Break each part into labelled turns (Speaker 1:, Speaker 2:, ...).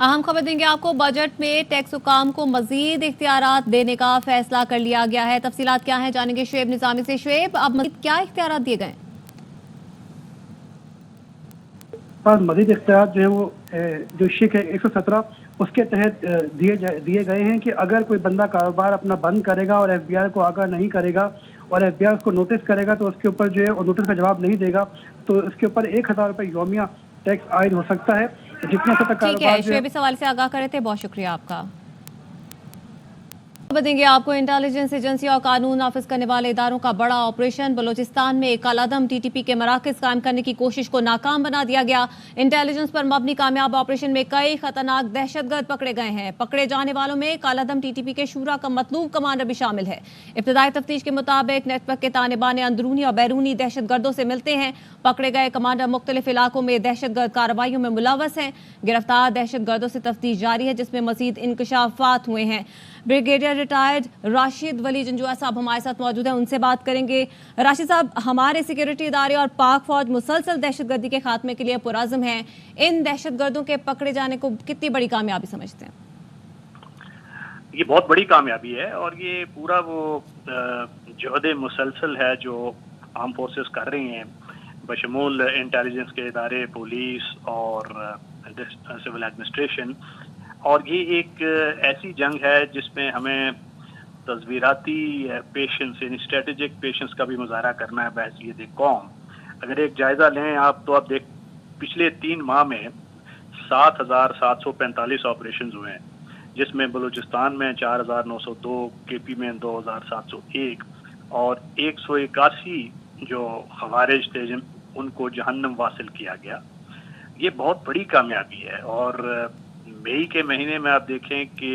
Speaker 1: अहम खबर देंगे आपको। बजट में टैक्स हुकाम को मजीद इख्तियारात देने का फैसला कर लिया गया है। तफसीलात क्या हैं जानेंगे शुएब निजामी से। शुएब, अब मजीद क्या इख्तियारात दिए गए?
Speaker 2: मजीद इख्तियार जो है वो जो शिक है 117 उसके तहत दिए गए हैं कि अगर कोई बंदा कारोबार अपना बंद करेगा और FBI को आगाह नहीं करेगा और FBI उसको नोटिस करेगा तो उसके ऊपर जो है और नोटिस का जवाब नहीं देगा तो उसके ऊपर 1000 रुपये यौमिया टैक्स आयद हो सकता है। जितना तक
Speaker 1: ठीक है, शुएब इस सवाल से आगाह करे थे, बहुत शुक्रिया आपका। देंगे आपको। इंटेलिजेंस एजेंसी और कानून नाफिज करने वाले इदारों का बड़ा ऑपरेशन। बलोचिस्तान में कालादम TTP के मराकज कायम करने की कोशिश को नाकाम बना दिया गया। इंटेलिजेंस पर मबनी कामयाब ऑपरेशन में कई खतरनाक दहशतगर्द पकड़े गए हैं। पकड़े जाने वालों में कालादम TTP के शूरा का मतलूब कमांडर भी शामिल है। इब्तदाई तफ्तीश के मुताबिक नेटवर्क के तानेबाने अंदरूनी और बैरूनी दहशतगर्दों से मिलते हैं। पकड़े गए कमांडर मुख्तलिफ इलाकों में दहशतगर्द कार्रवाइयों में मुलव्वस हैं। गिरफ्तार दहशतगर्दों से तफ्तीश जारी है, जिसमें मजीद इंकशाफात हुए हैं। ब्रिगेडियर रिटायर्ड राशिद वली जंजुआ साहब हमारे साथ मौजूद हैं, उनसे बात करेंगे। राशिद साहब, हमारे सिक्योरिटी इदारे और पाक फौज मुसलसल दहशतगर्दी के खात्मे के लिए पुरअज़्म हैं। इन दहशतगर्दों के पकड़े जाने को कितनी बड़ी कामयाबी समझते हैं?
Speaker 3: ये बहुत बड़ी कामयाबी है और ये पूरा वो जहद मुसलसल है जो आर्म फोर्सेस कर रही हैं, बशमूल इंटेलिजेंस के इदारे, पुलिस और सिविल एडमिनिस्ट्रेशन। और ये एक ऐसी जंग है जिसमें हमें तस्वीराती पेशेंस यानी स्ट्रेटेजिक पेशेंस का भी मुजाहरा करना है बहसीत कौम। अगर एक जायज़ा लें आप तो आप देख पिछले 3 माह में 7,745 ऑपरेशन हुए हैं, जिसमें बलूचिस्तान में 4,902, KP में 2,701 और 181 जो खवारिज थे उनको जहन्नम वासिल किया गया। ये बहुत बड़ी कामयाबी है। और मई के महीने में आप देखें कि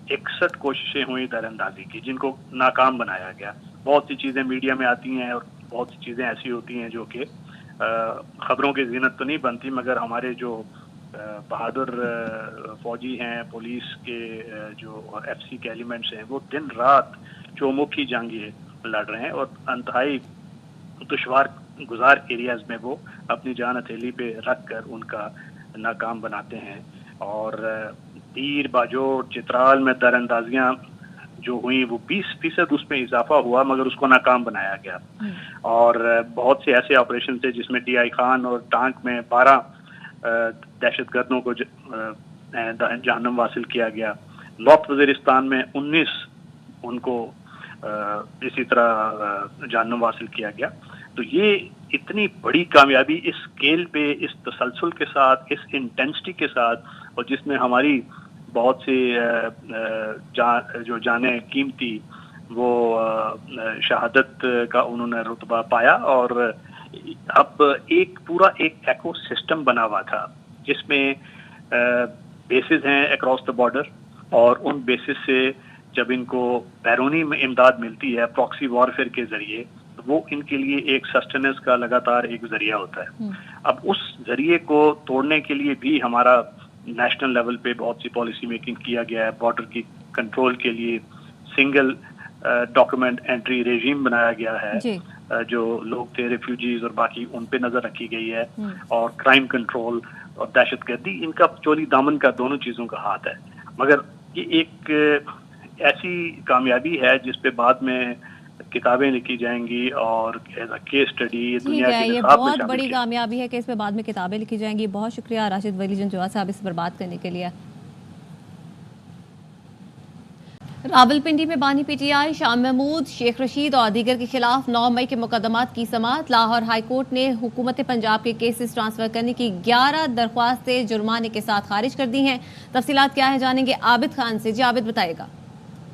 Speaker 3: 61 कोशिशें हुई दरअंदाजी की, जिनको नाकाम बनाया गया। बहुत सी चीज़ें मीडिया में आती हैं और बहुत सी चीज़ें ऐसी होती हैं जो कि ख़बरों की ज़ीनत तो नहीं बनती, मगर हमारे जो बहादुर फौजी हैं, पुलिस के जो और FC के एलिमेंट्स हैं, वो दिन रात चौमुखी जंग ये लड़ रहे हैं और इंतहाई दुश्वार गुजार एरियाज़ में वो अपनी जान हथेली पे रख कर उनका नाकाम बनाते हैं। और तीर बाजोड़ चित्राल में दरअंदाजियाँ जो हुई वो 20% उसमें इजाफा हुआ, मगर उसको नाकाम बनाया गया। और बहुत से ऐसे ऑपरेशन थे जिसमें DI खान और टांक में 12 दहशतगर्दों को जहन्नम वासिल किया गया। नॉर्थ वजीरिस्तान में 19 उनको इसी तरह जहन्नम वासिल किया गया। तो ये इतनी बड़ी कामयाबी इस स्केल पे, इस तसलसल के साथ, इस इंटेंसिटी के साथ, और जिसमें हमारी बहुत सी जो जाने कीमती वो शहादत का उन्होंने रुतबा पाया। और अब एक पूरा एक इकोसिस्टम बना हुआ था जिसमें बेसिस हैं अक्रॉस द बॉर्डर, और उन बेसिस से जब इनको बैरूनी में इमदाद मिलती है प्रॉक्सी वॉरफेयर के जरिए, तो वो इनके लिए एक सस्टेनेंस का लगातार एक जरिया होता है। अब उस जरिए को तोड़ने के लिए भी हमारा नेशनल लेवल पे बहुत सी पॉलिसी मेकिंग किया गया है। बॉर्डर की कंट्रोल के लिए सिंगल डॉक्यूमेंट एंट्री रेजीम बनाया गया है, जो लोग थे रेफ्यूजीज और बाकी उन पे नजर रखी गई है। और क्राइम कंट्रोल और दहशतगर्दी, इनका चोली दामन का दोनों चीजों का हाथ है। मगर ये एक ऐसी कामयाबी है जिस पे बाद में किताबें लिखी जाएंगी और केस स्टडी दुनिया के
Speaker 1: ये बहुत बड़ी कामयाबी है कि इसमें बाद में किताबें लिखी जाएंगी। बहुत शुक्रिया राशिद वली जंजुआ साहब इस पर बात करने के लिए। रावलपिंडी में बानी PTI शाह महमूद, शेख रशीद और दीगर के खिलाफ 9 मई के मुकदमात की समाअत। लाहौर हाई कोर्ट ने हुकूमत पंजाब के केसेस ट्रांसफर करने की 11 दरख्वास्तें जुर्माने के साथ खारिज कर दी हैं। तफसीलात क्या है जानेंगे आबिद खान से। जी आबिद, बताएगा।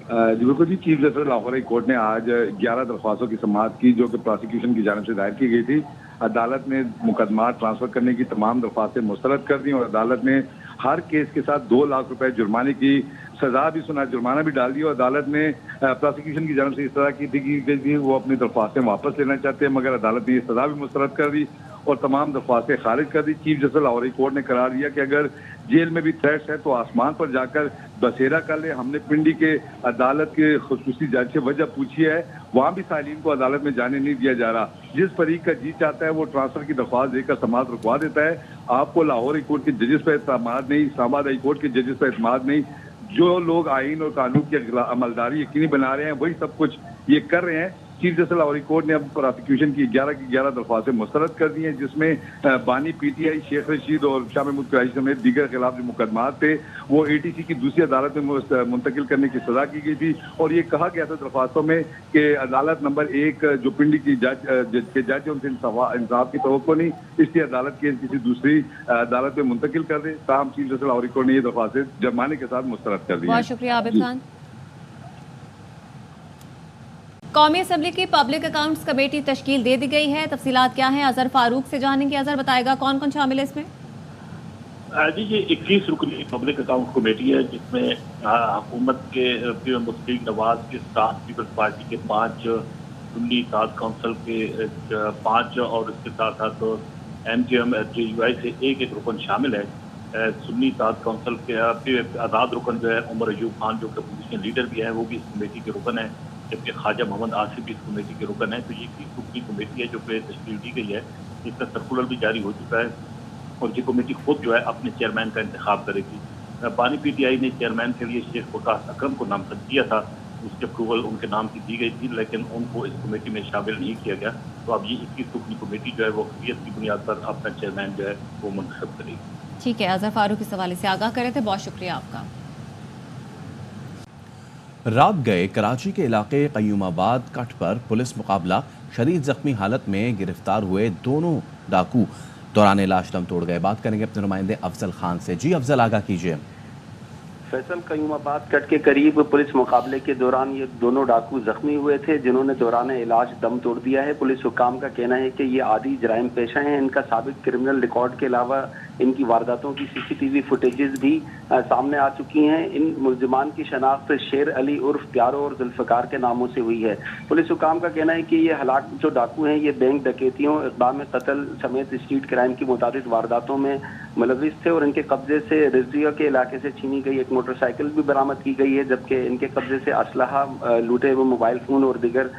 Speaker 4: जी बिल्कुल जी, chief justice Lahore high court ने आज 11 दरख्वास्तों की समाअत की जो कि प्रोसिक्यूशन की जानिब से दायर की गई थी। अदालत ने मुकदमा ट्रांसफर करने की तमाम दरख्वास्तें मुस्तरद कर दी और अदालत ने हर केस के साथ 2 लाख रुपए जुर्माने की सजा भी सुना, जुर्माना भी डाल दिया। और अदालत ने प्रोसिक्यूशन की जानिब से इस तरह की थी कि वो अपनी दरख्वास्तें वापस लेना चाहते हैं, मगर अदालत ने ये सजा भी मुस्तरद कर दी और तमाम दरख्वास्तें खारिज कर दी। Chief justice Lahore high court ने करार दिया कि अगर जेल में भी थ्रेट्स है, तो आसमान पर जाकर बसेरा कर ले। हमने पिंडी के अदालत के खुसूसी जज से वजह पूछी है, वहाँ भी साइलिन को अदालत में जाने नहीं दिया जा रहा। जिस फरीक का जी चाहता है वो ट्रांसफर की दरख्वास्त देकर समाअत रुकवा देता है। आपको लाहौर हाई कोर्ट के जजेस पर एतमाद नहीं, इस्लामाबाद हाई कोर्ट के जजेस पर एतमाद नहीं। जो लोग आइन और कानून की अमलदारी यकीनी बना रहे हैं वही सब कुछ ये कर रहे हैं। Chief justice Lahore high court ने अब प्रोसिक्यूशन की 11 की 11 दरख्वास्तें मुस्तरद कर दी हैं, जिसमें बानी पीटीआई, शेख रशीद और शाह महमूद कुरैशी समेत दीगर के खिलाफ जो मुकदमात थे वो एटीसी की दूसरी अदालत में मुंतकिल करने की सजा की गई थी। और ये कहा गया था दरख्वास्तों में कि अदालत नंबर 1 जो पिंडी की जज है उनसे इंसाफ की तवक्को नहीं, इसलिए अदालत के किसी दूसरी अदालत में मुंतकिल कर दे। ताहम chief justice Lahore high court ने ये दरख्वास्तें जुर्माने के साथ मुस्तरद कर दी।
Speaker 1: बहुत शुक्रिया आबिद खान। कौमी असम्बली की पब्लिक अकाउंट्स कमेटी तश्कील दे दी गई है, तफसीलात क्या हैं अजहर फारूक से जानेंगे। अजहर बताएगा कौन कौन शामिल है इसमें।
Speaker 5: जी ये 21 रुकनी पब्लिक अकाउंट कमेटी है, जिसमें हुकूमत के मुस्लिम नवाज के 7 पीपल्स पार्टी के 5, सुन्नी इत्तेहाद काउंसिल के 5 और इसके साथ साथ MGM JUI से एक रुकन शामिल है। सुन्नी इत्तेहाद काउंसिल के आज़ाद रुकन जो है उमर अयूब खान जो कि अपोजिशन लीडर भी है वो भी इस कमेटी के रुकन है, जबकि ख्वाजा मोहम्मद आसिफ भी इस कमेटी के रुकन है। तो ये 21 रुकनी कमेटी है जो कि तश्कील दी गई है, इसका सर्कुलर भी जारी हो चुका है और ये कमेटी खुद जो है अपने चेयरमैन का इंतखाब करेगी। बानी पीटीआई ने चेयरमैन के लिए शेख फकास अकरम को नामजद किया था, उसकी अप्रूवल उनके नाम की दी गई थी, लेकिन उनको इस कमेटी में शामिल नहीं किया गया। तो अब ये 21 रुकनी कमेटी जो है वो अक्सरियत की बुनियाद पर अपना चेयरमैन जो है वो मुंतखब करेगी।
Speaker 1: ठीक है, अजहर फारूक इस हवाले से आगाह करे थे, बहुत शुक्रिया आपका।
Speaker 6: रात गए कराची के इलाके कयूमाबाद कट पर पुलिस मुकाबला, शदीद जख्मी हालत में गिरफ्तार हुए दोनों डाकू दौरान इलाज दम तोड़ गए। बात करेंगे अपने नुमाइंदे अफजल खान से। जी अफजल, आगाह कीजिए।
Speaker 7: फैसल, कयूमाबाद कट के करीब पुलिस मुकाबले के दौरान ये दोनों डाकू जख्मी हुए थे, जिन्होंने दौरान इलाज दम तोड़ दिया है। पुलिस हुकाम का कहना है कि ये आदि जराइम पेशा हैं। इनका साबिक क्रिमिनल रिकॉर्ड के अलावा इनकी वारदातों की CCTV फुटेजेस भी सामने आ चुकी हैं। इन मुल्जिमान की शनाख्त शेर अली उर्फ प्यारो और जुल्फकार के नामों से हुई है। पुलिस हुकाम का कहना है कि ये हलाक जो डाकू हैं ये बैंक डकैतियों, इक़दाम कत्ल समेत स्ट्रीट क्राइम की मुतादिद वारदातों में मुलविस थे और इनके कब्जे से रिजविया के इलाके से छीनी गई एक मोटरसाइकिल भी बरामद की गई है, जबकि इनके कब्जे से असलहा, लूटे हुए मोबाइल फ़ोन और दिगर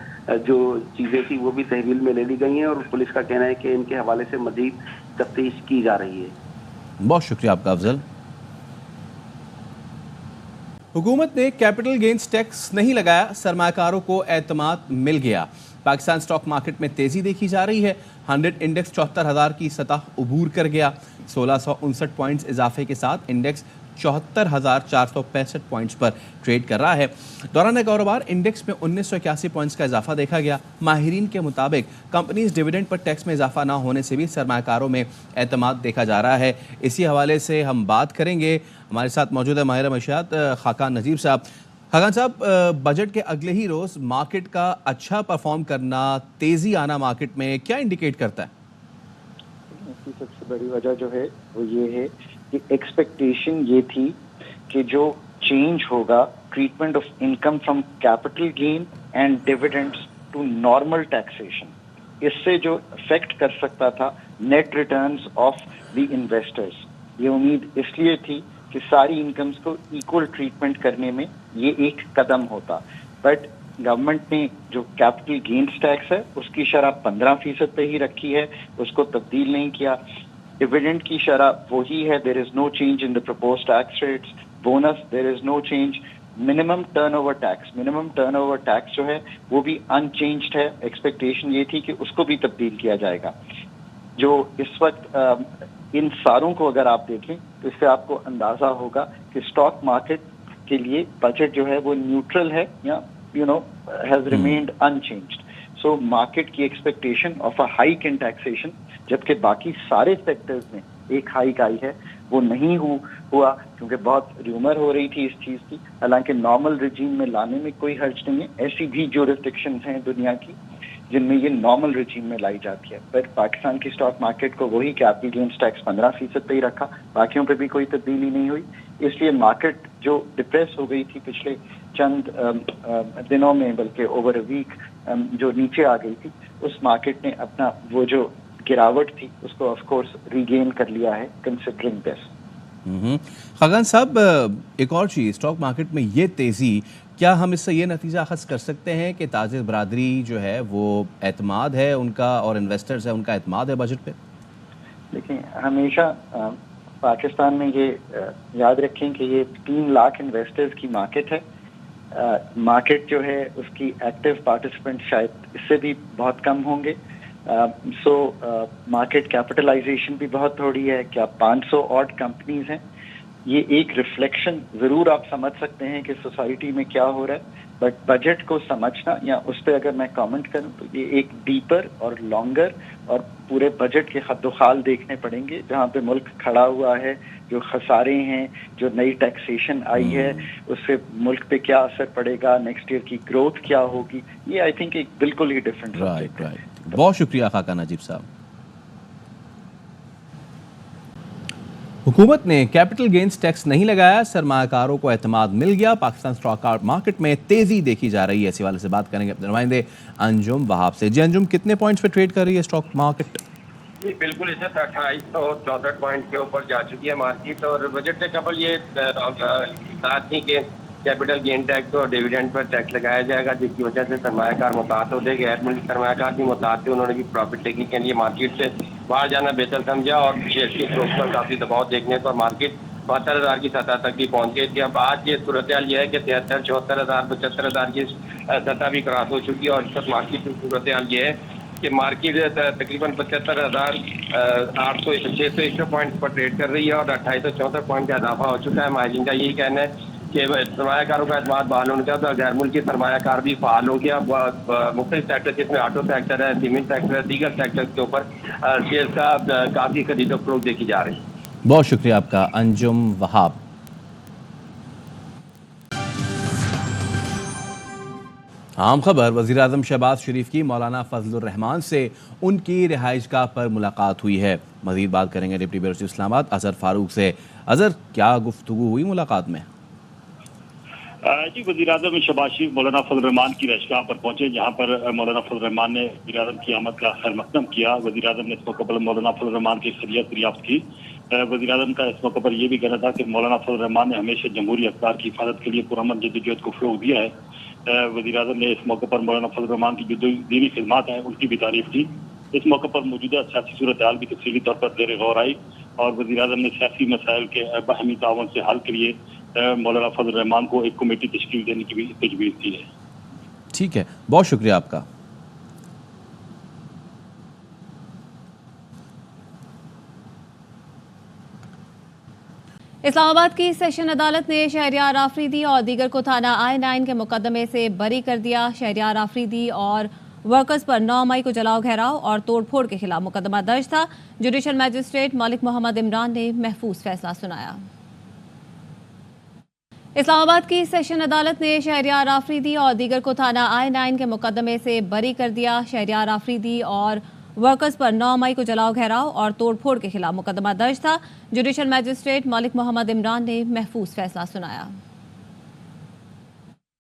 Speaker 7: जो चीज़ें थी वो भी तहवील में ले ली गई हैं और पुलिस का कहना है कि इनके हवाले से मज़ीद तफ्तीश की जा रही है।
Speaker 6: बहुत शुक्रिया आपका अफजल। हुकूमत ने कैपिटल गेन्स टैक्स नहीं लगाया, सरमाकारों को एतमाद मिल गया। पाकिस्तान स्टॉक मार्केट में तेजी देखी जा रही है। 100 इंडेक्स 74,000 की सतह उबूर कर गया। 1659 पॉइंट्स इजाफे के साथ इंडेक्स 74,465 पॉइंट्स पर ट्रेड कर रहा है। दौरान कारोबार इंडेक्स में 1981 पॉइंट्स का इजाफा देखा गया। माहिरीन के मुताबिक कंपनीज डिविडेंड पर टैक्स में इजाफा ना होने से भी सरमाकारों में एतमाद देखा जा रहा है। इसी हवाले से हम बात करेंगे। हमारे साथ मौजूद है माहिर मशियात खाकान नजीर साहब। खाकान साहब, बजट के अगले ही रोज़ मार्केट का अच्छा परफॉर्म करना, तेज़ी आना मार्केट में क्या इंडिकेट करता है?
Speaker 8: इसकी सबसे बड़ी वजह जो है वो ये है कि एक्सपेक्टेशन ये थी कि जो चेंज होगा treatment of income from capital gain and dividends to normal taxation, इससे जो इफेक्ट कर सकता था net returns of the investors, ये उम्मीद इसलिए थी कि सारी इनकम्स को इक्वल ट्रीटमेंट करने में ये एक कदम होता। बट गवर्नमेंट ने जो कैपिटल गेन्स टैक्स है उसकी शरह 15% पे ही रखी है, उसको तब्दील नहीं किया। डिविडेंड की शरह वही है, there is no change in the proposed tax rates. Bonus there is no change. Minimum turnover tax जो है वो भी अनचेंज्ड है। एक्सपेक्टेशन ये थी कि उसको भी तब्दील किया जाएगा। जो इस वक्त इन सारों को अगर आप देखें तो इससे आपको अंदाजा होगा कि स्टॉक मार्केट के लिए बजट जो है वो न्यूट्रल है या has remained unchanged. So market की expectation of a hike in taxation, जबकि बाकी सारे सेक्टर्स में एक हाइक आई है, वो नहीं हुआ क्योंकि बहुत र्यूमर हो रही थी इस चीज़ की। हालांकि नॉर्मल रिजीम में लाने में कोई हर्ज नहीं है। ऐसी भी ज्यूरिसडिक्शंस हैं दुनिया की जिनमें ये नॉर्मल रिजीम में लाई जाती है। पर पाकिस्तान की स्टॉक मार्केट को वही कैपिटल गेन्स टैक्स 15% पे ही रखा, बाकियों पे भी कोई तब्दीली नहीं हुई। इसलिए मार्केट जो डिप्रेस हो गई थी पिछले चंद दिनों में, बल्कि ओवर अ वीक जो नीचे आ गई थी, उस मार्केट ने अपना वो जो गिरावट थी उसको ऑफ कोर्स रीगेन कर लिया है कंसिडरिंग दिस।
Speaker 6: खगन साहब, एक और चीज़, स्टॉक मार्केट में ये तेज़ी, क्या हम इससे ये नतीजा अखज़ कर सकते हैं कि ताजिर बरादरी जो है वो एतमाद है उनका और इन्वेस्टर्स है उनका एतमाद है बजट पे?
Speaker 8: देखिए, हमेशा पाकिस्तान में ये याद रखें कि ये 3 लाख इन्वेस्टर्स की मार्केट है। मार्केट जो है उसकी एक्टिव पार्टिसिपेंट शायद इससे भी बहुत कम होंगे। सो मार्केट कैपिटलाइजेशन भी बहुत थोड़ी है। क्या 500 ऑड कंपनीज हैं? ये एक रिफ्लेक्शन ज़रूर आप समझ सकते हैं कि सोसाइटी में क्या हो रहा है, बट बजट को समझना या उस पर अगर मैं कमेंट करूं तो ये एक डीपर और लॉन्गर और पूरे बजट के खद्दोखाल देखने पड़ेंगे, जहां पे मुल्क खड़ा हुआ है, जो खसारे हैं, जो नई टैक्सेशन आई है उससे मुल्क पे क्या असर पड़ेगा, नेक्स्ट ईयर की ग्रोथ क्या होगी, ये आई थिंक एक बिल्कुल ही डिफरेंट सब्जेक्ट है।
Speaker 6: बहुत शुक्रिया खाका नजीब साहब। हुकूमत ने कैपिटल गेन्स टैक्स नहीं लगाया, सरमायाकारों को एतमाद मिल गया, पाकिस्तान स्टॉक मार्केट में तेजी देखी जा रही है। इसी वाले से बात करेंगे अपने नुमाइंदे अंजुम वहाब से। जी अंजुम, कितने पॉइंट्स पे ट्रेड कर रही है स्टॉक मार्केट?
Speaker 9: जी बिल्कुल, इसे 2864 पॉइंट के ऊपर जा चुकी है मार्केट। और बजट से कबल ये साथ ही के कैपिटल गेन टैक्स और डिविडेंड पर टैक्स लगाया जाएगा, जिसकी वजह से सरमायाकार मुताद हो गए। गैर मुल्की सरमायाकार भी मुताद थे, उन्होंने भी प्रॉफिट टेकिंग के लिए मार्केट से बाहर जाना बेहतर समझा और शेयर की ग्रोथ पर काफ़ी दबाव देखने पर मार्केट 72,000 की सतह तक भी पहुंच गई थी। अब आज ये सूरत हाल ये है कि 73,000, 74,000, 75,000 की सतह भी क्रॉस हो चुकी है। और इस वक्त मार्केट की सूरत हाल ये है कि मार्केट तकरीबन 75,600 पॉइंट पर ट्रेड कर रही है और 2864 पॉइंट का इजाफा हो चुका है। मार्जिन का यही कहना है कि सरमायाकारों का एतमाद बहाल होने का तो गैर मुल्की सरमायाकार भी फाल हो गया। मुख्तलिफ सेक्टर जिसमें ऑटो सेक्टर है, सीमेंट सेक्टर है, दीगर सेक्टर के ऊपर शेयर का काफ़ी खरीदो फरोख्त देखी जा रही है।
Speaker 6: बहुत शुक्रिया आपका अंजुम वहाब। आम खबर, वज़ीर आज़म शहबाज शरीफ की मौलाना फजलुर रहमान से उनकी रिहाइशगाह पर मुलाकात हुई है। मज़ीद बात करेंगे deputy bureau chief Islamabad Azhar Farooq से। अज़हर, क्या गुफ्तगू हुई मुलाकात में?
Speaker 3: जी, वज़ीर आज़म शहबाज शरीफ मौलाना फजलुर रहमान की रिहाइशगाह पर पहुंचे, जहां पर मौलाना फजलुर रहमान ने वज़ीर आज़म की आमद का खैर मकदम किया। वज़ीर आज़म ने इस मौके पर मौलाना फजलुर रहमान की खैरियत दरियाफ्त की। वज़ीर आज़म का इस मौके पर यह भी कहना था कि मौलाना फजलुर रहमान ने हमेशा जमहूरी अक़दार की हिफाजत के लिए पुरअमन जद्दोजहद को फ़रोग़ दिया है। वज़ीर आज़म ने इस मौके पर मौलाना फजलुर रहमान की जो दीनी खिदमत हैं उनकी भी तारीफ की। इस मौके पर मौजूदा सियासी सूरत हाल भी तफसीली तौर पर ज़ेर गौर आई और वज़ीर आज़म ने सियासी मसाइल के बाहमी ताउन से हल के लिए मौलाना फजलुर रहमान को एक कमेटी तश्कील देने की भी तजवीज़ दी है।
Speaker 6: ठीक है, बहुत शुक्रिया आपका।
Speaker 1: इस्लामाबाद की सेशन अदालत ने शहरियार आफरीदी और दीगर को थाना I-9 के मुकदमे से बरी कर दिया। शहरियार आफरीदी और वर्कर्स पर 9 मई को जलाओ, घेराव और तोड़फोड़ के खिलाफ मुकदमा दर्ज था। जुडिशल मैजिस्ट्रेट मलिक मोहम्मद इमरान ने महफूज फैसला सुनाया। इस्लामाबाद की सेशन अदालत ने शहरियार आफरीदी और दीगर को थाना I-9 के मुकदमे से बरी कर दिया। शहरियार आफरीदी और वर्कर्स पर 9 मई को जलाओ, घेराव और तोड़फोड़ के खिलाफ मुकदमा दर्ज था। जुडिशल मैजिस्ट्रेट मलिक मोहम्मद इमरान ने महफूज फैसला सुनाया।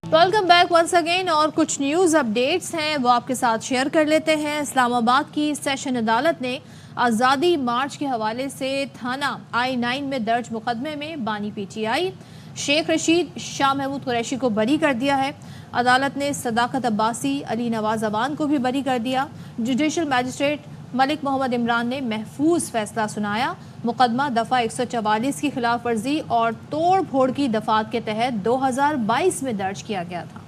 Speaker 10: Welcome back once again. और कुछ न्यूज़ अपडेट्स हैं वो आपके साथ शेयर कर लेते हैं। इस्लामाबाद की सेशन अदालत ने आज़ादी मार्च के हवाले से थाना I-9 में दर्ज मुकदमे में बानी PTI शेख रशीद शाह महमूद कुरैशी को बरी कर दिया है। अदालत ने सदाकत अब्बासी, अली नवाज अवान को भी बरी कर दिया। जुडिशल मैजिस्ट्रेट मलिक मोहम्मद इमरान ने महफूज फैसला सुनाया। मुकदमा दफ़ा 144 की खिलाफ वर्जी और तोड़ फोड़ की दफात के तहत 2022 में दर्ज किया गया था।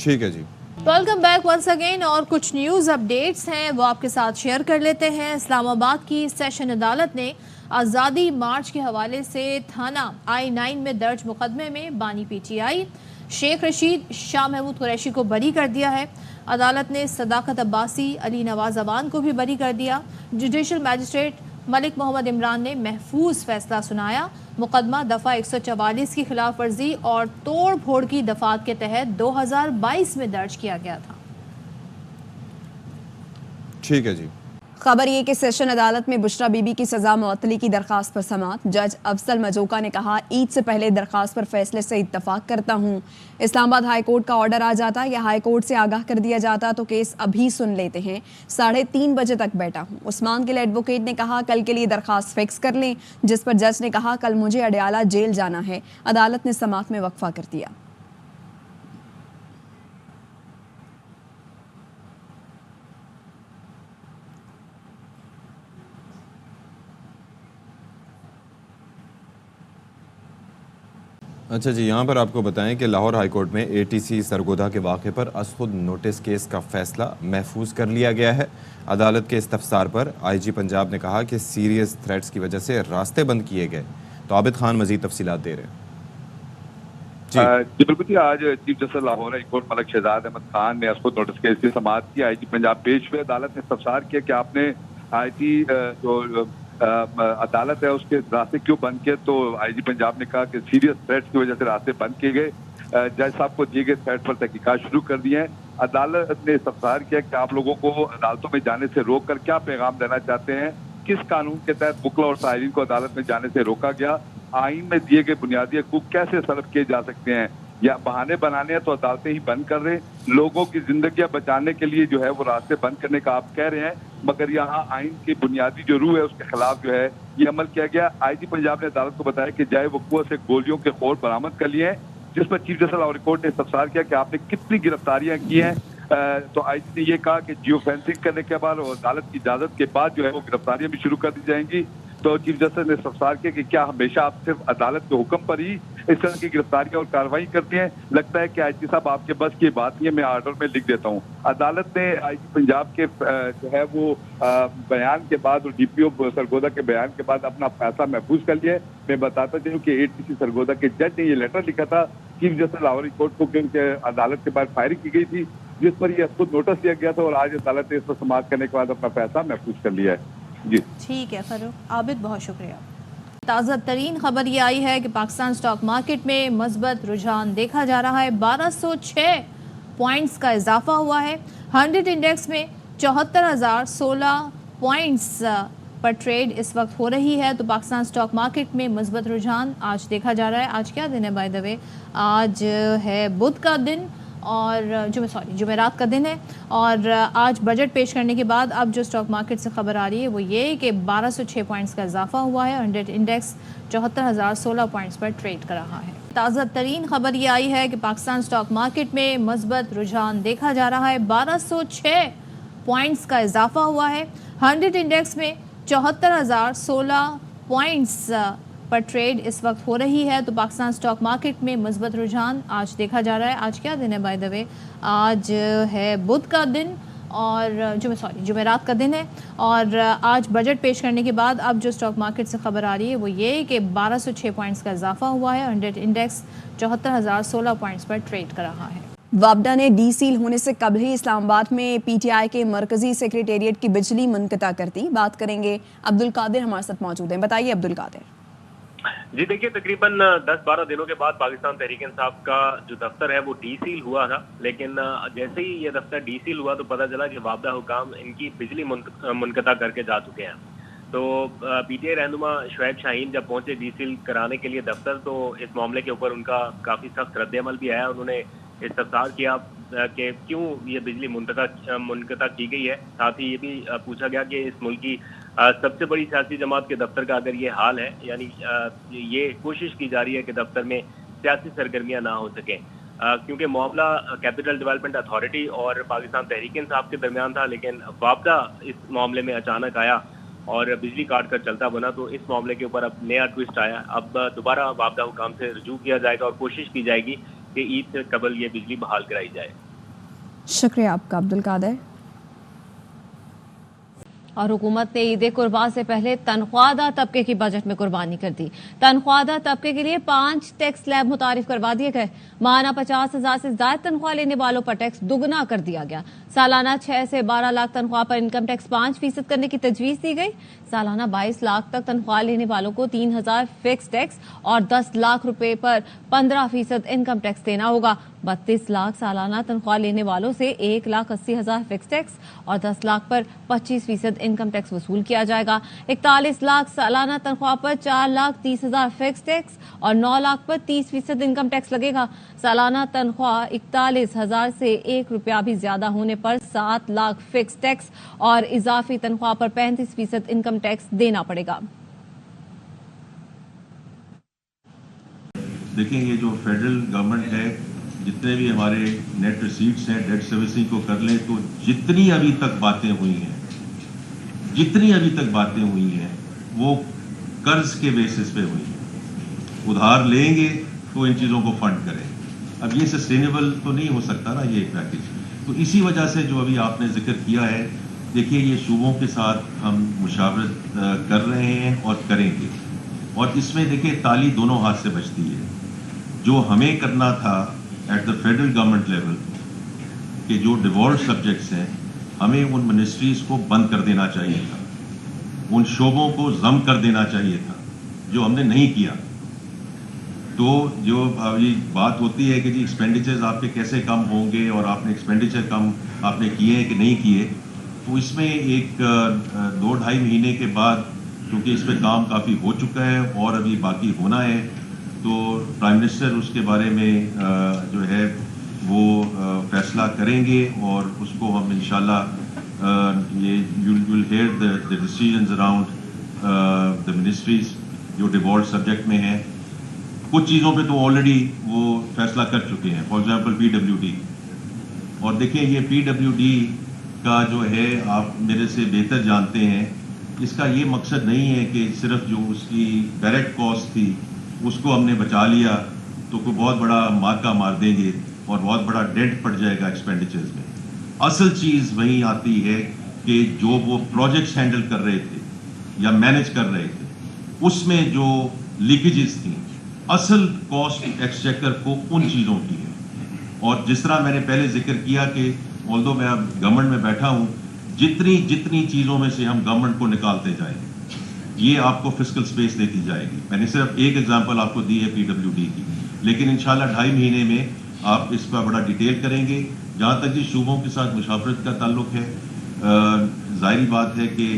Speaker 11: ठीक है जी,
Speaker 10: वेलकम बैक वंस अगेन। और कुछ न्यूज़ अपडेट्स हैं वो आपके साथ शेयर कर लेते हैं। इस्लामाबाद की सेशन अदालत ने आज़ादी मार्च के हवाले से थाना I-9 में दर्ज मुकदमे में बानी PTI शेख रशीद शाह महमूद कुरैशी को बरी कर दिया है। अदालत ने सदाकत अब्बासी, अली नवाज अवान को भी बरी कर दिया। जुडिशल मैजिस्ट्रेट मलिक मोहम्मद इमरान ने महफूज फैसला सुनाया। मुकदमा दफ़ा 144 की खिलाफ वर्जी और तोड़ फोड़ की दफात के तहत 2022 में दर्ज किया गया था।
Speaker 11: ठीक है जी। खबर ये कि सेशन अदालत में बुशरा बीबी की सजा मुअत्तली की दरख्वास्त पर समाअत। जज अफसल मजोका ने कहा, ईद से पहले दरख्वास्त पर फैसले से इत्तफाक करता हूँ। इस्लामाबाद हाई कोर्ट का ऑर्डर आ जाता या हाई कोर्ट से आगाह कर दिया जाता तो केस अभी सुन लेते हैं। 3:30 बजे तक बैठा हूँ। उस्मान गिल एडवोकेट ने कहा, कल के लिए दरख्वास्त फिक्स कर लें, जिस पर जज ने कहा, कल मुझे अडयाला जेल जाना है। अदालत ने समाअत में वक्फा कर दिया।
Speaker 12: अच्छा जी, यहाँ पर आपको बताएं कि लाहौर हाई कोर्ट में ATC सरगोदा के वाक़े पर अज़खुद नोटिस केस का फैसला महफूज कर लिया गया है। अदालत के इस्तफसार पर IG पंजाब ने कहा कि सीरियस थ्रेट्स की वजह से रास्ते बंद किए गए। तो आबिद खान मजीद तफसीलात दे रहे हैं।
Speaker 4: जी बिल्कुल जी, आज chief justice Lahore high court Malik Shahzad Ahmed Khan ने अज़खुद नोटिस केस की समाअत की। IG पंजाब पेश हुए। अदालत ने इस्तफसार किया कि आपने IT जो अदालत है उसके रास्ते क्यों बंद किए। तो IG पंजाब ने कहा कि सीरियस थ्रेट्स की वजह से रास्ते बंद किए गए। जज साहब को दिए गए थ्रेट पर तहकीकात शुरू कर दिए हैं। अदालत ने इस्तफसार किया कि आप लोगों को अदालतों में जाने से रोक कर क्या पैगाम देना चाहते हैं, किस कानून के तहत मुकला और साहिरीन को अदालत में जाने से रोका गया, आइन में दिए गए बुनियादी हकूक कैसे सल्ब किए जा सकते हैं, या बहाने बनाने हैं तो अदालतें ही बंद कर रहे हैं। लोगों की जिंदगियां बचाने के लिए जो है वो रास्ते बंद करने का आप कह रहे हैं, मगर यहाँ आइन की बुनियादी जो रूह है उसके खिलाफ जो है ये अमल किया गया। IG पंजाब ने अदालत को बताया कि जाए वक़ुआ से गोलियों के खोल बरामद कर लिए हैं, जिस पर चीफ जस्टिस लाहौर कोर्ट ने इस्तफसार किया कि आपने कितनी गिरफ्तारियां की हैं। तो IG ने ये कहा कि जियो फेंसिंग करने के बाद और अदालत की इजाजत के बाद जो है वो गिरफ्तारियां भी शुरू कर दी जाएंगी। तो चीफ जस्टिस ने इस्तफसार किया कि क्या हमेशा आप सिर्फ अदालत के हुक्म पर ही इस तरह की गिरफ्तारियां और कार्रवाई करते हैं। लगता है कि IG साहब आपके बस की बात नहीं है, मैं आर्डर में लिख देता हूं। अदालत ने IG पंजाब के जो है वो बयान के बाद और DPO सरगोदा के बयान के बाद अपना फैसला महफूज कर लिया है। मैं बताता चलूं कि ATC सरगोदा के जज ने ये लेटर लिखा था चीफ जस्टिस लाहौर कोर्ट को कि उनके अदालत के बाद फायरिंग की गई थी, जिस पर यह खुद नोटिस दिया गया था और आज अदालत ने इस पर समाअत करने के बाद अपना फैसला महफूज कर लिया है। जी
Speaker 10: ठीक है फरूक। आबिद, बहुत शुक्रिया। ताज़ा तरीन खबर ये आई है कि पाकिस्तान स्टॉक मार्केट में मस्बत रुझान देखा जा रहा है। 1206 पॉइंट्स का इजाफा हुआ है। 100 इंडेक्स में 74,016 पॉइंट्स पर ट्रेड इस वक्त हो रही है। तो पाकिस्तान स्टॉक मार्केट में मस्बत रुझान आज देखा जा रहा है। आज क्या दिन है बाय द वे? आज है बुध का दिन और जुमेरात का दिन है। और आज बजट पेश करने के बाद अब जो स्टॉक मार्केट से खबर आ रही है वो ये कि 1206 पॉइंट्स का इजाफा हुआ है। 100 इंडेक्स 74,016 पॉइंट्स पर ट्रेड कर रहा है। ताज़ा तरीन खबर ये आई है कि पाकिस्तान स्टॉक मार्केट में मस्बत रुझान देखा जा रहा है। 1206 पॉइंट्स का इजाफा हुआ है। 100 इंडेक्स में 74,016 पॉइंट्स पर ट्रेड इस वक्त हो रही है। तो पाकिस्तान स्टॉक मार्केट में मस्बत रुझान आज देखा जा रहा है। आज क्या दिन है बाय द वे? आज है बुध का दिन और जुमेरात का दिन है। और आज बजट पेश करने के बाद अब जो स्टॉक मार्केट से खबर आ रही है वो ये कि 1206 पॉइंट्स का इजाफा हुआ है। 100 इंडेक्स 74,016 पॉइंट्स पर ट्रेड कर रहा है।
Speaker 11: वापडा ने डीसील होने से कबल ही इस्लामाबाद में PTI के मरकजी सेक्रेटेरिएट की बिजली मुनक़ता कर दी। बात करेंगे, अब्दुल कादिर हमारे साथ मौजूद हैं। बताइए अब्दुल कादिर।
Speaker 13: जी देखिए, तकरीबन 10-12 दिनों के बाद पाकिस्तान तहरीक इंसाफ का जो दफ्तर है वो डीसील हुआ था, लेकिन जैसे ही ये दफ्तर डीसील हुआ तो पता चला कि वापडा हुकाम इनकी बिजली मुनक़ता करके जा चुके हैं। तो PTI रहनुमा शुएब शाहीन जब पहुंचे डीसील कराने के लिए दफ्तर, तो इस मामले के ऊपर उनका काफ़ी सख्त रद्द-ए-अमल भी आया। उन्होंने इस्तफसार किया कि क्यों ये बिजली मुनक़ता की गई है। साथ ही ये भी पूछा गया कि इस मुल्क की सबसे बड़ी सियासी जमात के दफ्तर का अगर ये हाल है, यानी ये कोशिश की जा रही है कि दफ्तर में सियासी सरगर्मियां ना हो सकें, क्योंकि मामला कैपिटल डेवलपमेंट अथॉरिटी और पाकिस्तान तहरीक इंसाफ के दरमियान था, लेकिन वापडा इस मामले में अचानक आया और बिजली काट कर चलता बना। तो इस मामले के ऊपर अब नया ट्विस्ट आया। अब दोबारा वापडा हुकाम से रुजू किया जाएगा और कोशिश की जाएगी कि ईद से कबल ये बिजली बहाल कराई जाए।
Speaker 11: शुक्रिया आपका अब्दुल कादिर।
Speaker 1: और हुकूमत ने ईद कुर्बान से पहले तनख्वाहदार तबके की बजट में कुर्बानी कर दी। तनख्वाहदार तबके के लिए 5 टैक्स स्लैब मुतारिफ करवा दिए गए। माहाना 50,000 से ज्यादा तनख्वाह लेने वालों पर टैक्स दुगना कर दिया गया। सालाना 6 से 12 लाख तनख्वाह पर इनकम टैक्स 5% करने की तजवीज दी गई। सालाना 22 लाख तक तनख्वाह लेने वालों को 3,000 फिक्स टैक्स और 10 लाख रुपए पर 15% इनकम टैक्स देना होगा। 32 लाख सालाना तनख्वाह लेने वालों से 1,80,000 फिक्स टैक्स और 10 लाख पर 25% इनकम टैक्स वसूल किया जाएगा। 41 लाख सालाना तनख्वाह पर 4,30,000 फिक्स टैक्स और 9 लाख पर 30% इनकम टैक्स लगेगा। सालाना तनख्वाह 41,000 से 1 रुपया भी ज्यादा होने पर 7 लाख फिक्स टैक्स और इजाफी तनख्वाह पर 35% इनकम टैक्स देना पड़ेगा।
Speaker 14: देखें, ये जो फेडरल गवर्नमेंट है, जितने भी हमारे नेट रिसीट्स हैं डेट सर्विसिंग को कर लें तो जितनी अभी तक बातें हुई हैं वो कर्ज के बेसिस पे हुई हैं। उधार लेंगे तो इन चीज़ों को फंड करें। अब ये सस्टेनेबल तो नहीं हो सकता ना ये पैकेज। तो इसी वजह से जो अभी आपने जिक्र किया है, देखिए ये सूबों के साथ हम मुशावरत कर रहे हैं और करेंगे। और इसमें देखिए ताली दोनों हाथ से बजती है। जो हमें करना था at the federal government level के जो डिवॉल्व सब्जेक्ट्स हैं, हमें उन मिनिस्ट्रीज को बंद कर देना चाहिए था, उन शोबों को जम कर देना चाहिए था, जो हमने नहीं किया। तो जो अभी बात होती है कि जी एक्सपेंडिचर्स आपके कैसे कम होंगे और आपने एक्सपेंडिचर कम आपने किए हैं कि नहीं किए, तो इसमें एक 2-2.5 महीने के बाद, क्योंकि इस पर काम काफ़ी हो चुका है और अभी बाकी होना है, तो प्राइम मिनिस्टर उसके बारे में जो है वो फैसला करेंगे और उसको हम इंशाल्लाह ये you will hear the decisions around the ministries जो डिवॉल्व सब्जेक्ट में हैं। कुछ चीज़ों पे तो ऑलरेडी वो फैसला कर चुके हैं, फॉर एग्जांपल PWD। और देखिए ये PWD का जो है आप मेरे से बेहतर जानते हैं, इसका ये मकसद नहीं है कि सिर्फ जो उसकी डायरेक्ट कॉस्ट थी उसको हमने बचा लिया तो कोई बहुत बड़ा मार्का मार देंगे और बहुत बड़ा डेंट पड़ जाएगा एक्सपेंडिचर्स में। असल चीज़ वहीं आती है कि जो वो प्रोजेक्ट्स हैंडल कर रहे थे या मैनेज कर रहे थे, उसमें जो लीकेजेस थी, असल कॉस्ट एक्सचेकर को उन चीज़ों की है। और जिस तरह मैंने पहले जिक्र किया कि ऑल्दो मैं अब गवर्नमेंट में बैठा हूँ, जितनी चीज़ों में से हम गवर्नमेंट को निकालते जाएं, ये आपको फिस्कल स्पेस देती जाएगी। मैंने सिर्फ एक एग्जांपल आपको दी है PWD की, लेकिन इंशाल्लाह 2.5 महीने में आप इस पर बड़ा डिटेल करेंगे। जहाँ तक जी सूबों के साथ मुशावरत का ताल्लुक है, ज़ाहिरी बात है कि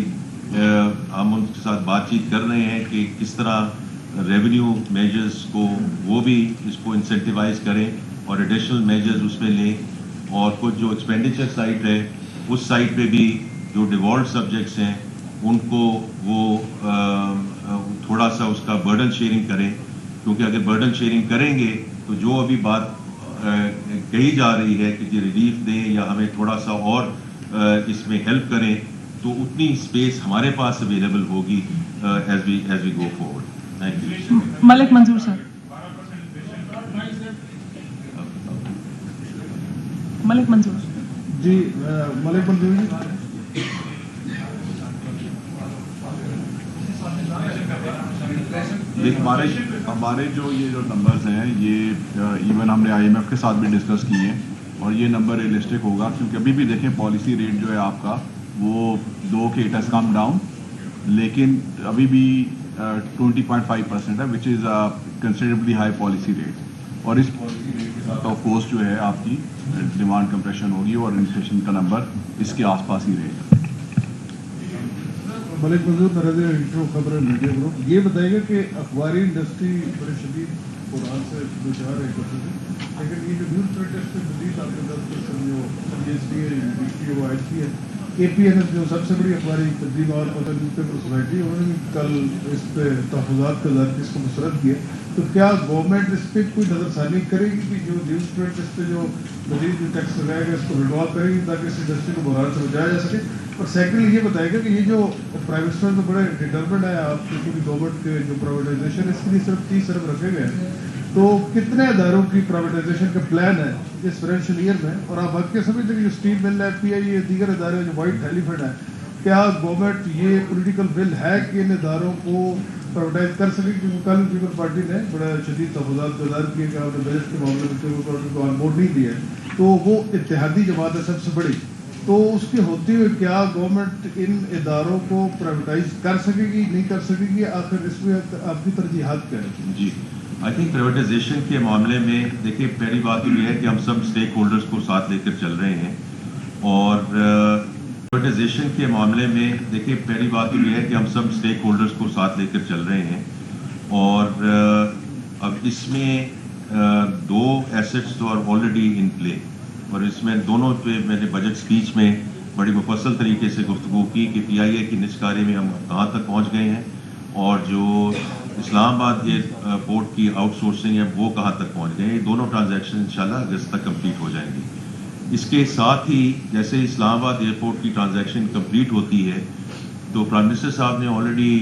Speaker 14: हम उनके साथ बातचीत कर रहे हैं कि किस तरह रेवेन्यू मेजर्स को वो भी इसको इंसेंटिवाइज करें और एडिशनल मेजर्स उसमें लें। और कुछ जो एक्सपेंडिचर साइड है, उस साइड पे भी जो डिवॉल्व सब्जेक्ट्स हैं उनको वो थोड़ा सा उसका बर्डन शेयरिंग करें, क्योंकि अगर बर्डन शेयरिंग करेंगे तो जो अभी बात कही जा रही है कि जी रिलीफ दें या हमें थोड़ा सा और इसमें हेल्प करें, तो उतनी स्पेस हमारे पास अवेलेबल होगी as we go forward. Thank you.
Speaker 15: Malik Manzoor sir. Malik मंजूर
Speaker 16: जी, मलिक मंजूर जी। हमारे जो ये जो नंबर्स हैं, ये इवन हमने IMF के साथ भी डिस्कस किए हैं और ये नंबर रियलिस्टिक होगा, क्योंकि अभी भी देखें पॉलिसी रेट जो है आपका वो 2 के इट हैज़ कम डाउन, लेकिन अभी भी 20.5% है, which is considerably high policy rate. और इस पॉलिसी रेट के साथ ऑफ कोर्स जो है आपकी डिमांड कंप्रेशन होगी और इन्फ्लेशन का नंबर इसके आसपास ही रहेगा। मलिक मंजूर, नरेंद्र इंट्रो खबर मीडिया ग्रुप। ये बताइएगा कि अखबारी इंडस्ट्री बड़े शदीद कुरान से विचार है, लेकिन ये जो न्यूज़ प्रोटेस्ट से मजीद आपके 10% जो GST है वो आई थी है। APNS जो सबसे बड़ी अखबारी तंजीम और न्यूज़पेपर सोसाइटी, उन्होंने कल इस पे तहफ़्फ़ुज़ात का दरख़्वास्त को मुस्तरद किया। तो क्या गवर्नमेंट इस पर कोई नज़रसानी करेगी कि जो न्यूज़ प्रोटेस्ट पे जो मजीद जो टैक्स लगाएगा इसको विड्रॉ करेगी ताकि इस इंडस्ट्री को बहरान से बचाया जा सके? और सेकेंडली ये बताएगा कि ये जो प्राइवेट स्टोर तो बड़े डिटर्मेंट है आप, क्योंकि गवर्नमेंट के जो प्राइवेटाइजेशन है इसके लिए सिर्फ 30 अरब रखे गए हैं, तो कितने इदारों की प्राइवेटाइजेशन का प्लान है इस फाइनेंशियल ईयर में? और आप हक के समझते कि जो स्टील मिल है, PI, दीगर इदारे जो वाइट एलिफेंट है, क्या गवर्नमेंट ये पॉलिटिकल विल है कि इन इदारों को प्राइवेटाइज कर सके? क्योंकि कल पीपल पार्टी ने बड़ा शदीद तहफ़्फ़ुज़ात का इज़हार किया कि आपने बजट के मामले में पीपल को ऑन बोर्ड नहीं दिया, तो वो इत्तेहादी जमात है सबसे बड़ी, तो उसके होते हुए क्या गवर्नमेंट इन इदारों को प्राइवेटाइज कर सकेगी, नहीं कर सकेगी? आखिर इसमें आपकी तरजीहात क्या है?
Speaker 14: जी, आई थिंक प्राइवेटाइजेशन के मामले में देखिए, पहली बात तो ये है कि हम सब स्टेक होल्डर्स को साथ लेकर चल रहे हैं, और प्राइवेटाइजेशन के मामले में देखिए, पहली बात तो ये है कि हम सब स्टेक होल्डर्स को साथ लेकर चल रहे हैं, और अब इसमें दो एसेट्स तो आर ऑलरेडी इन प्ले, और इसमें दोनों पे मैंने बजट स्पीच में बड़ी मुफस्सल तरीके से गुफ्तगू की कि PIA की निजकारी में हम कहाँ तक पहुँच गए हैं, और जो इस्लामाबाद एयरपोर्ट की आउटसोर्सिंग है वो कहाँ तक पहुँच गए हैं। ये दोनों ट्रांजैक्शन इंशाल्लाह अगस्त तक कंप्लीट हो जाएंगी। इसके साथ ही जैसे इस्लामाबाद एयरपोर्ट की ट्रांजैक्शन कंप्लीट होती है, तो प्राइम मिनिस्टर साहब ने ऑलरेडी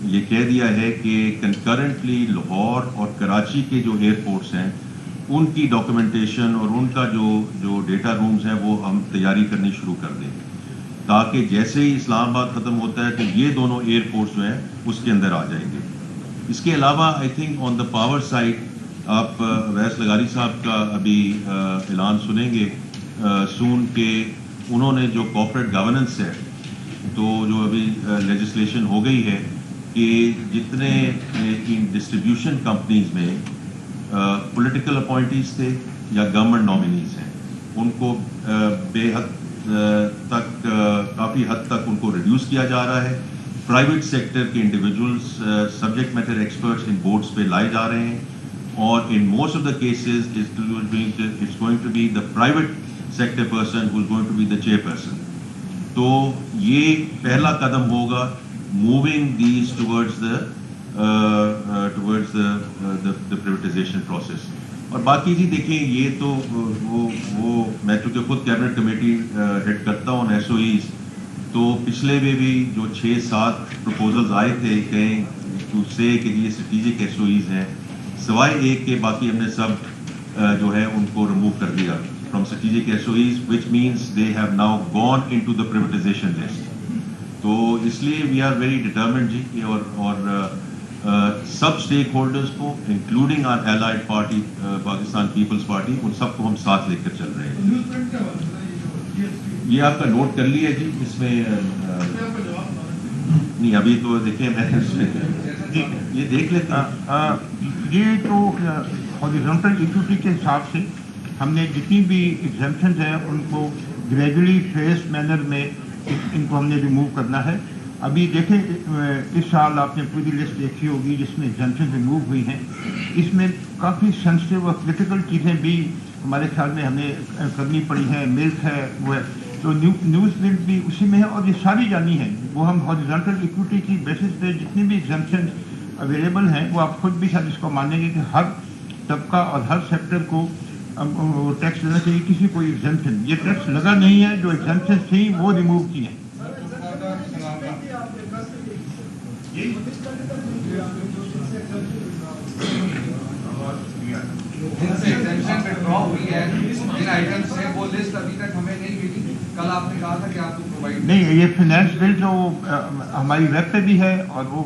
Speaker 14: ये कह दिया है कि कंकरेंटली लाहौर और कराची के जो एयरपोर्ट्स हैं उनकी डॉक्यूमेंटेशन और उनका जो डेटा रूम्स हैं वो हम तैयारी करनी शुरू कर दें, ताकि जैसे ही इस्लामाबाद ख़त्म होता है तो ये दोनों एयरपोर्ट्स जो हैं उसके अंदर आ जाएंगे। इसके अलावा I think on the power side आप वैस लगारी साहब का अभी ऐलान सुनेंगे सून के उन्होंने जो कॉर्पोरेट गवर्नेंस है, तो जो अभी लेजिस्लेशन हो गई है कि जितने डिस्ट्रीब्यूशन कंपनीज में पॉलिटिकल अपॉइंटीज थे या गवर्नमेंट नॉमिनीज हैं, उनको बेहद तक काफ़ी हद तक उनको रिड्यूस किया जा रहा है। प्राइवेट सेक्टर के इंडिविजुअल्स सब्जेक्ट मैटर एक्सपर्ट्स इन बोर्ड्स पे लाए जा रहे हैं, और in most of the cases it's going to be the private sector person who is going to be the chairperson. तो ये पहला कदम होगा moving these towards the privatisation process. और बाकी जी देखिए, ये तो वो मैं चूँकि खुद कैबिनेट कमेटी हेड करता हूँ SOEs, तो पिछले में भी जो 6-7 प्रपोजल्स आए थे कहीं उससे कि ये स्ट्रेटेजिक SOEs हैं, सिवाय एक के बाकी हमने सब जो है उनको रिमूव कर दिया from strategic SOEs, which means they have now gone into the privatisation list. तो इसलिए वी आर वेरी डिटर्मिन्ड जी, और सब स्टेक होल्डर्स को including our allied party Pakistan Peoples Party, उन सबको हम साथ लेकर चल रहे हैं। ये आपका नोट कर लिया जी, इसमें नहीं अभी तो देखिए मैं ये देख लेते हैं।
Speaker 17: ये तो हॉरिजॉन्टल इक्विटी के हिसाब से हमने जितनी भी एग्जेम्पशंस हैं उनको ग्रेजुअली फेस मैनर में इनको हमने रिमूव करना है। अभी देखें, इस साल आपने पूरी लिस्ट देखी होगी जिसमें एग्जेम्पशन रिमूव हुई हैं, इसमें काफ़ी सेंसिटिव और क्रिटिकल चीज़ें भी हमारे ख्याल में हमें करनी पड़ी हैं। मिल्क है, वो है, तो न्यूज़ मिल्क भी उसी में है, और ये सारी जानी है वो हम हॉरिजॉन्टल इक्विटी की बेसिस पे जितनी भी एग्जेम्पशन अवेलेबल हैं वो आप खुद भी शायद इसको मानेंगे कि हर तबका और हर सेक्टर को टैक्स लेना चाहिए। किसी को एग्जेम्पशन ये टैक्स लगा नहीं है, जो एग्जेम्पशन थी वो रिमूव की हैं।
Speaker 18: जिनसे एग्जेम्पशन विथड्रॉ हुई है, जिन आइटम्स से वो लिस्ट अभी तक हमें नहीं मिली। कल आपने कहा था कि आपको प्रोवाइड
Speaker 17: नहीं, ये फाइनेंस बिल जो हमारी वेब पे भी है, और वो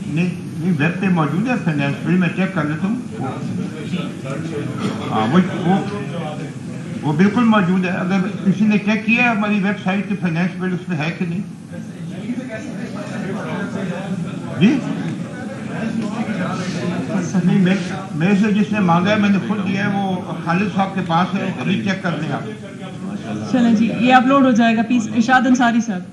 Speaker 17: नहीं वेब पे मौजूद है फाइनेंस बिल, मैं चेक कर लेता हूँ। हाँ, वो बिल्कुल मौजूद है। अगर किसी ने चेक किया है हमारी वेबसाइट के फाइनेंस बिल उसमें है कि नहीं जी? नहीं, मेरे से जिसने मांगा है मैंने खुद दिया है, वो खालिद साहब के पास है, अभी चेक कर लें आप।
Speaker 15: चलें जी, ये अपलोड हो जाएगा। प्लीज इरशाद अंसारी साहब।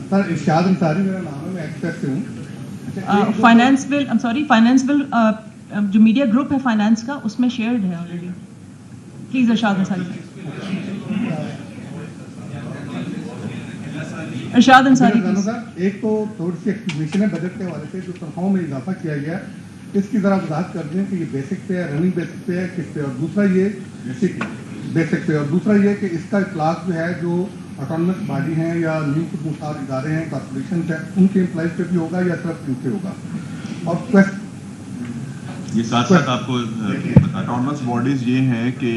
Speaker 16: सर, इरशाद अंसारी मेरा नाम है, मैं एक्सपर्ट से हूँ।
Speaker 15: फाइनेंस बिल, फाइनेंस बिल जो मीडिया ग्रुप है फाइनेंस का, उसमें शेयर्ड है ऑलरेडी। प्लीज इरशाद अंसारी साहब। इरशाद अंसारी
Speaker 16: एक तो थोड़ी सी एक्सप्लेनेशन है बजट के हवाले से, जो तनख्वाहों में इजाफा किया गया है, इसकी ज़रा वजाहत कर दें कि ये बेसिक पे है, रनिंग बेसिक पे है, किस पे, और दूसरा ये बेसिक पे, और दूसरा ये कि इसका इतलाक जो है जो ऑटोनमस बॉडी हैं या न्यू खुद मुख्तार इदारे हैं, कॉर्पोरेशन हैं, उनके एम्प्लॉइज पे भी होगा या सिर्फ इनके होगा? और
Speaker 14: ये साथ साथ आपको
Speaker 19: ऑटोनमस बॉडीज़ ये हैं कि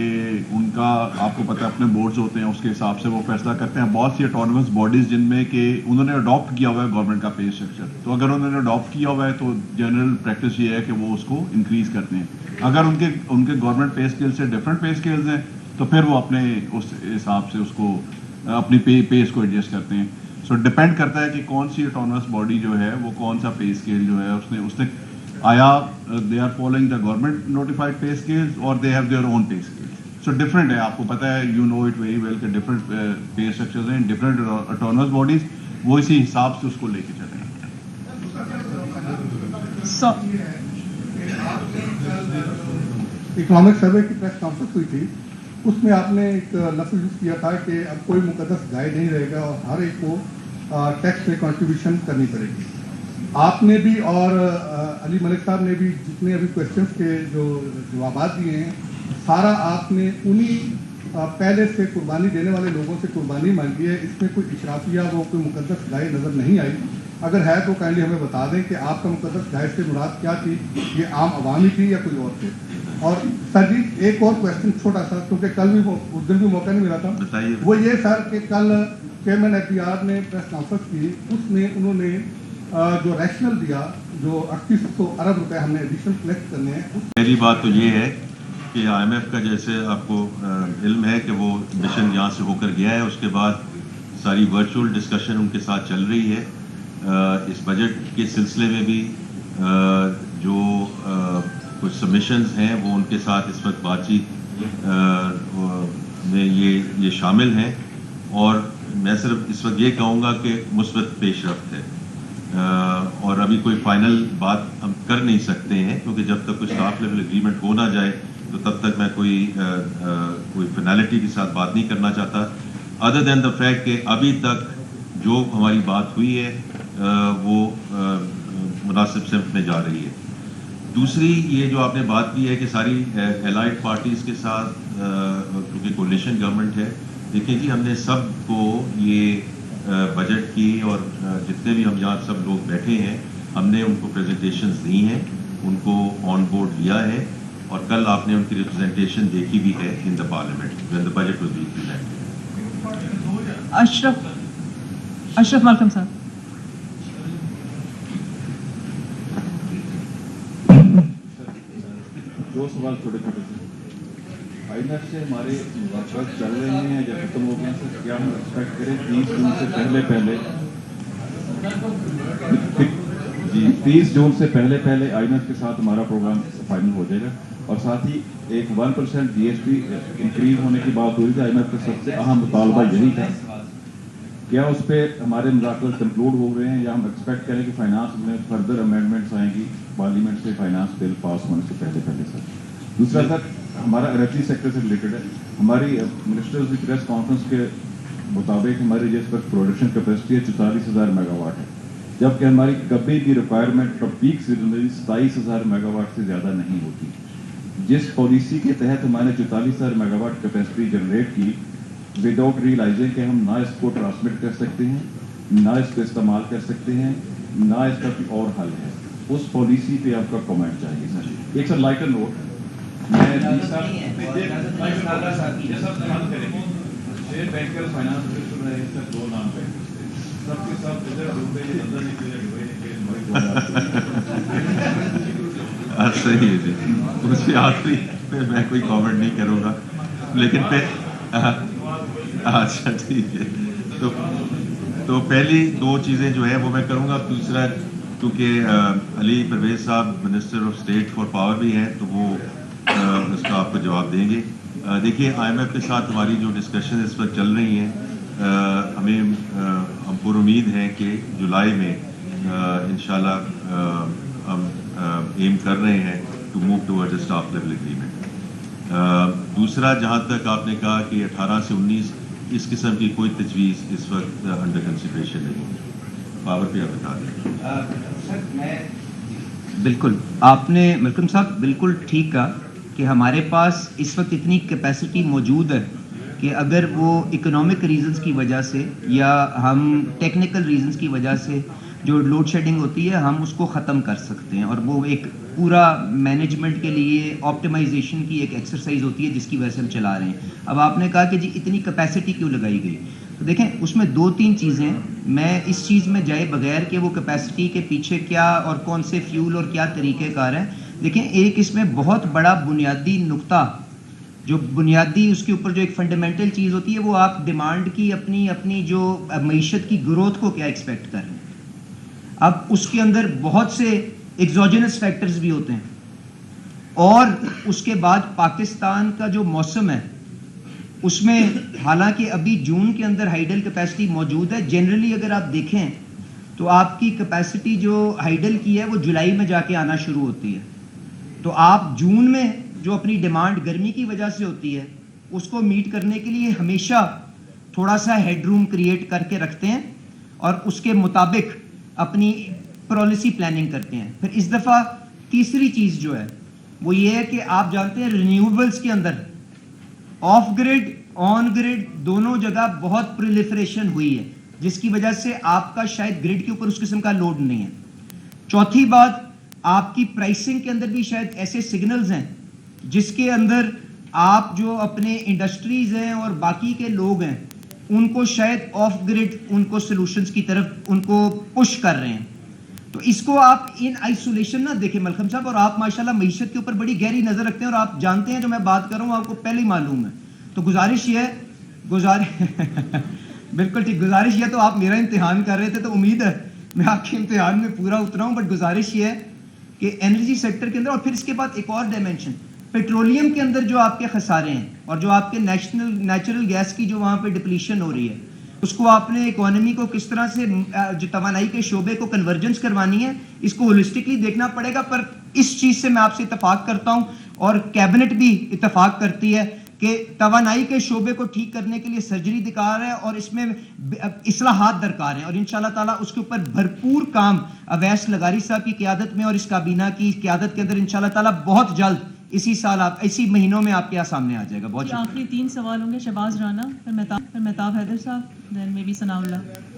Speaker 19: उनका आपको पता है अपने बोर्ड्स होते हैं, उसके हिसाब से वो फैसला करते हैं। बहुत सी ऑटोनमस बॉडीज़ जिनमें कि उन्होंने अडॉप्ट किया हुआ है गवर्नमेंट का पे स्ट्रक्चर, तो अगर उन्होंने अडॉप्ट किया हुआ है तो जनरल प्रैक्टिस ये है कि वो उसको इंक्रीज़ करते हैं। अगर उनके गवर्नमेंट पे स्केल से डिफरेंट पे स्केल्स हैं तो फिर वो अपने उस हिसाब से उसको अपनी पेस को एडजस्ट करते हैं. सो डिपेंड करता है कि कौन सी ऑटोनमस बॉडी जो है वो कौन सा पे स्केल जो है उसने आया they are following the government notified pay scales और they have their own pay scale. So different है, आपको पता है, you know it very well कि डिफरेंट पे स्ट्रक्चर्स हैं, डिफरेंट ऑटोनमस बॉडीज, वो इसी हिसाब से उसको लेके चलेंगे.
Speaker 16: इकोनॉमिक सर्वे की प्रेस कॉन्फ्रेंस हुई थी, उसमें आपने एक लफ्ज़ यूज़ किया था कि अब कोई मुकद्दस गाय नहीं रहेगा और हर एक को टैक्स में कंट्रीब्यूशन करनी पड़ेगी. आपने भी और अली मलिक साहब ने भी जितने अभी क्वेश्चंस के जो जवाब दिए हैं, सारा आपने उन्हीं पहले से कुर्बानी देने वाले लोगों से कुर्बानी मांगी है. इसमें कोई इशराफिया वो कोई मुकद्दस गाय नज़र नहीं आई. अगर है तो काइंडली हमें बता दें कि आपका मुकद्दस गाय से मुराद क्या थी, ये आम आवामी थी या कोई और थे. और सर जी एक और क्वेश्चन छोटा सा, क्योंकि कल भी उस दिन भी मौका नहीं मिला था, वो ये सर कि कल चेयरमैन एफबीआर ने प्रेस कॉन्फ्रेंस की, उसमें उन्होंने जो रैशनल दिया, जो 3800 अरब रुपए हमने एडिशनल कलेक्ट करने हैं.
Speaker 14: पहली बात तो ये है कि IMF का जैसे आपको इल्म है कि वो मिशन यहाँ से होकर गया है, उसके बाद सारी वर्चुअल डिस्कशन उनके साथ चल रही है. इस बजट के सिलसिले में भी जो कुछ सबमिशंस हैं वो उनके साथ इस वक्त बातचीत में ये शामिल हैं. और मैं सिर्फ इस वक्त ये कहूँगा कि मुस्बत पेशरफ्त है, और अभी कोई फाइनल बात हम कर नहीं सकते हैं, क्योंकि जब तक कोई स्टाफ लेवल एग्रीमेंट हो ना जाए तो तब तक मैं कोई फिनैलिटी के साथ बात नहीं करना चाहता, अदर देन द फैक्ट कि अभी तक जो हमारी बात हुई है वो मुनासिब सिमत में जा रही है. दूसरी ये जो आपने बात की है कि सारी एलाइड पार्टीज़ के साथ, क्योंकि कोलिशन गवर्नमेंट है, देखिए जी हमने सबको ये बजट की और जितने भी हम यहाँ सब लोग बैठे हैं, हमने उनको प्रेजेंटेशंस दी हैं, उनको ऑन बोर्ड लिया है, और कल आपने उनकी रिप्रेजेंटेशन देखी भी है in the parliament when the budget was being presented.
Speaker 15: Ashraf Malcolm साहब.
Speaker 20: दो सवाल छोटे छोटे से. IMF से हमारे वर्कर्स चल रहे हैं या खत्म हो गए हैं, क्या हम एक्सपेक्ट करें 30 जून से पहले जी 30 जून से पहले IMF के साथ हमारा प्रोग्राम फाइनल हो जाएगा. और साथ ही एक 1% GST इंक्रीज होने की बात हुई थी, IMF का सबसे अहम मुतालबा यही था. क्या उस पर हमारे मुज़ाकरात कंक्लूड हो गए हैं या हम एक्सपेक्ट करें कि फाइनेंस में फर्दर अमेंडमेंट्स आएंगी पार्लियामेंट से फाइनेंस बिल पास होने से पहले सर? दूसरा सर, हमारा एनर्जी सेक्टर से रिलेटेड है. हमारी मिनिस्टर्स की प्रेस कॉन्फ्रेंस के मुताबिक हमारी जिस वक्त प्रोडक्शन कैपेसिटी है 44,000 मेगावाट है, जबकि हमारी कभी भी रिक्वायरमेंट और पीक सीजन में 27,000 मेगावाट से ज़्यादा नहीं होती. जिस पॉलिसी के तहत हमने 44,000 मेगावाट कैपेसिटी जनरेट की, विदाउट रियलाइजिंग कि हम ना इसको ट्रांसमिट कर सकते हैं, ना इसको इस्तेमाल कर सकते हैं, ना इसका कोई और हल है, उस पॉलिसी पे आपका कमेंट चाहिए सर. एक सर लाइटर नोट, मैं बैंकर फाइनेंस मिनिस्टर रहे सर, 2 नाम पे सबके सब इधर डूबे अंदर निकले
Speaker 14: सही है जी. उसके आखिरी पे मैं कोई कमेंट नहीं करूँगा, लेकिन अच्छा ठीक है. तो पहली 2 चीज़ें जो है वो मैं करूँगा. दूसरा, क्योंकि अली परवेज साहब minister of state for power भी हैं, तो वो उसका आपको जवाब देंगे. देखिए IMF के साथ हमारी जो डिस्कशन इस वक्त चल रही हैं, हम पूरी उम्मीद है कि जुलाई में इंशाल्लाह हम एम कर रहे हैं to move towards staff level agreement. दूसरा, जहाँ तक आपने कहा कि 18 से 19 इस किस्म की कोई तजवीज़ इस वक्त अंडर कंसिडरेशन नहीं है. पावर पे आप बता दें.
Speaker 21: बिल्कुल, आपने मलकम साहब बिल्कुल ठीक कहा कि हमारे पास इस वक्त इतनी कैपेसिटी मौजूद है कि अगर वो इकोनॉमिक रीजंस की वजह से या हम टेक्निकल रीजंस की वजह से जो लोड शेडिंग होती है हम उसको ख़त्म कर सकते हैं, और वो एक पूरा मैनेजमेंट के लिए ऑप्टिमाइजेशन की एक एक्सरसाइज होती है जिसकी वजह से हम चला रहे हैं. अब आपने कहा कि जी इतनी कैपेसिटी क्यों लगाई गई, तो देखें उसमें 2-3 चीज़ें, मैं इस चीज़ में जाए बगैर कि वो कैपेसिटी के पीछे क्या और कौन से फ्यूल और क्या तरीक़ेकार हैं. देखें, एक इसमें बहुत बड़ा बुनियादी नुक्ता جو بنیادی اس کے اوپر جو ایک فنڈامنٹل چیز ہوتی ہے وہ آپ ڈیمانڈ کی اپنی جو معیشت کی گروتھ کو کیا ایکسپیکٹ کر رہے ہیں. اب اس کے اندر بہت سے ایگزوجنس فیکٹرز بھی ہوتے ہیں اور اس کے بعد پاکستان کا جو موسم ہے اس میں حالانکہ ابھی جون کے اندر ہائیڈل کیپیسٹی موجود ہے. جنرلی اگر آپ دیکھیں تو آپ کی کیپیسٹی جو ہائیڈل کی ہے وہ جولائی میں جا کے آنا شروع ہوتی ہے. تو آپ جون میں جو اپنی ڈیمانڈ گرمی کی وجہ سے ہوتی ہے اس کو میٹ کرنے کے لیے ہمیشہ تھوڑا سا ہیڈ روم کریٹ کر کے رکھتے ہیں اور اس کے مطابق اپنی پالیسی پلاننگ کرتے ہیں. پھر اس دفعہ تیسری چیز جو ہے وہ یہ ہے کہ آپ جانتے ہیں رینیوبلز کے اندر آف گریڈ آن گریڈ دونوں جگہ بہت پریلیفریشن ہوئی ہے جس کی وجہ سے آپ کا شاید گریڈ کے اوپر اس قسم کا لوڈ نہیں ہے. چوتھی بات آپ کی پرائسنگ کے اندر بھی شاید ایسے سگنلز ہیں جس کے اندر آپ جو اپنے انڈسٹریز ہیں اور باقی کے لوگ ہیں ان کو شاید آف گریڈ ان کو سلوشنز کی طرف ان کو پش کر رہے ہیں. تو اس کو آپ ان آئسولیشن نہ دیکھیں ملکم صاحب, اور آپ ماشاءاللہ معیشت کے اوپر بڑی گہری نظر رکھتے ہیں اور آپ جانتے ہیں جو میں بات کر رہا ہوں آپ کو پہلے ہی معلوم ہے. تو گزارش یہ ہے بالکل ٹھیک, گزارش یہ تو آپ میرا امتحان کر رہے تھے تو امید ہے میں آپ کے امتحان میں پورا اترا ہوں. بٹ گزارش یہ ہے کہ انرجی سیکٹر کے اندر اور پھر اس کے بعد ایک اور ڈائمنشن پیٹرولیم کے اندر جو آپ کے خسارے ہیں اور جو آپ کے نیچرل گیس کی جو وہاں پہ ڈپلیشن ہو رہی ہے اس کو آپ نے اکانومی کو کس طرح سے جو توانائی کے شعبے کو کنورجنس کروانی ہے اس کو ہولسٹکلی دیکھنا پڑے گا. پر اس چیز سے میں آپ سے اتفاق کرتا ہوں اور کیبنٹ بھی اتفاق کرتی ہے کہ توانائی کے شعبے کو ٹھیک کرنے کے لیے سرجری درکار ہے اور اس میں اصلاحات درکار ہیں اور انشاءاللہ تعالیٰ اس کے اوپر بھرپور کام اویس لغاری صاحب کی قیادت میں اور اس کابینہ کی قیادت کے اندر انشاءاللہ تعالیٰ بہت جلد اسی سال آپ اسی مہینوں میں آپ کے سامنے آ جائے گا. بہت
Speaker 15: آخری 3 سوال ہوں گے. شہباز رانا, پھر مہتاب حیدر صاحب, دین میں بھی ثناء اللہ.